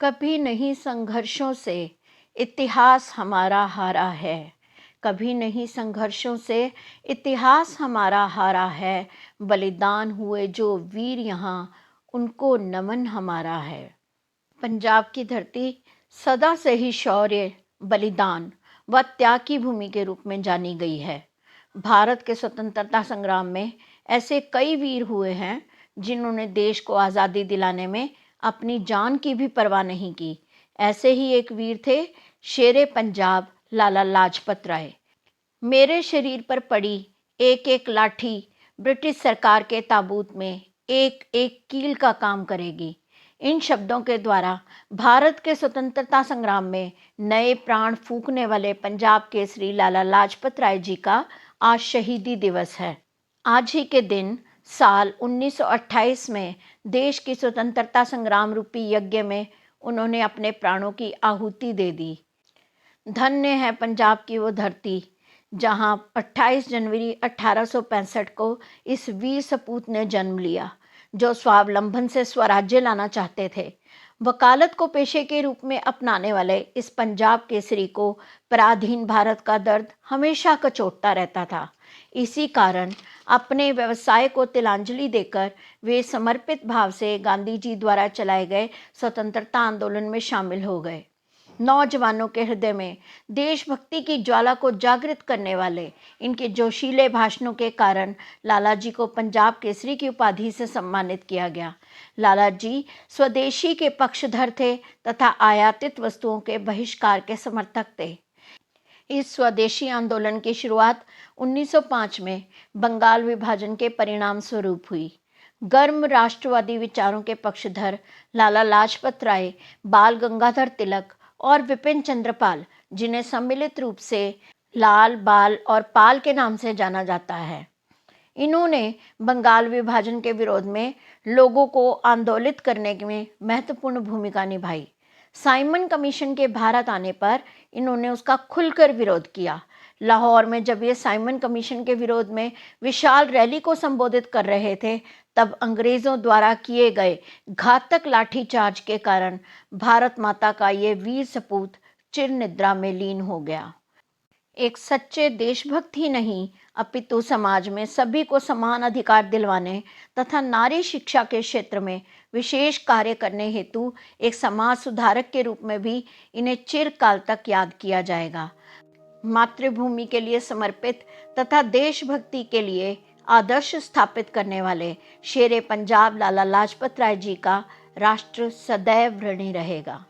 कभी नहीं संघर्षों से इतिहास हमारा हारा है। कभी नहीं संघर्षों से इतिहास हमारा हारा है। बलिदान हुए जो वीर यहाँ, उनको नमन हमारा है। पंजाब की धरती सदा से ही शौर्य, बलिदान व त्याग की भूमि के रूप में जानी गई है। भारत के स्वतंत्रता संग्राम में ऐसे कई वीर हुए हैं जिन्होंने देश को आज़ादी दिलाने में अपनी जान की भी परवाह नहीं की। ऐसे ही एक वीर थे शेरे पंजाब लाला लाजपत राय। मेरे शरीर पर पड़ी एक एक लाठी ब्रिटिश सरकार के ताबूत में एक एक कील का काम करेगी। इन शब्दों के द्वारा भारत के स्वतंत्रता संग्राम में नए प्राण फूंकने वाले पंजाब केसरी लाला लाजपत राय जी का आज शहीदी दिवस है। आज ही के दिन साल 1928 में देश की स्वतंत्रता संग्राम रूपी यज्ञ में उन्होंने अपने प्राणों की आहुति दे दी। धन्य है पंजाब की वो धरती जहां 28 जनवरी 1865 को इस वीर सपूत ने जन्म लिया, जो स्वावलंबन से स्वराज्य लाना चाहते थे। वकालत को पेशे के रूप में अपनाने वाले इस पंजाब केसरी को पराधीन भारत का दर्द हमेशा कचोटता रहता था। इसी कारण अपने व्यवसाय को तिलांजलि देकर वे समर्पित भाव से गांधी जी द्वारा चलाए गए स्वतंत्रता आंदोलन में शामिल हो गए। नौजवानों के हृदय में देशभक्ति की ज्वाला को जागृत करने वाले इनके जोशीले भाषणों के कारण लाला जी को पंजाब केसरी की उपाधि से सम्मानित किया गया। लाला जी स्वदेशी के पक्षधर थे तथा आयातित वस्तुओं के बहिष्कार के समर्थक थे। इस स्वदेशी आंदोलन की शुरुआत 1905 में बंगाल विभाजन के परिणाम स्वरूप हुई। गर्म राष्ट्रवादी विचारों के पक्षधर लाला लाजपत राय, बाल गंगाधर तिलक और विपिन चंद्र पाल, जिन्हें सम्मिलित रूप से लाल, बाल और पाल के नाम से जाना जाता है, इन्होंने बंगाल विभाजन के विरोध में लोगों को आंदोलित करने में महत्वपूर्ण भूमिका निभाई। साइमन कमीशन के भारत आने पर इन्होंने उसका खुलकर विरोध किया। लाहौर में जब ये साइमन कमीशन के विरोध में विशाल रैली को संबोधित कर रहे थे, तब अंग्रेजों द्वारा किए गए घातक लाठीचार्ज के कारण भारत माता का ये वीर सपूत चिर निद्रा में लीन हो गया। एक सच्चे देशभक्त ही नहीं, अपितु समाज में सभी को समान अधिकार दिलवाने तथा नारी शिक्षा के क्षेत्र में विशेष कार्य करने हेतु एक समाज सुधारक के रूप में भी इन्हें चिरकाल तक याद किया जाएगा। मातृभूमि के लिए समर्पित तथा देशभक्ति के लिए आदर्श स्थापित करने वाले शेरे पंजाब लाला लाजपत राय जी का राष्ट्र सदैव ऋणी रहेगा।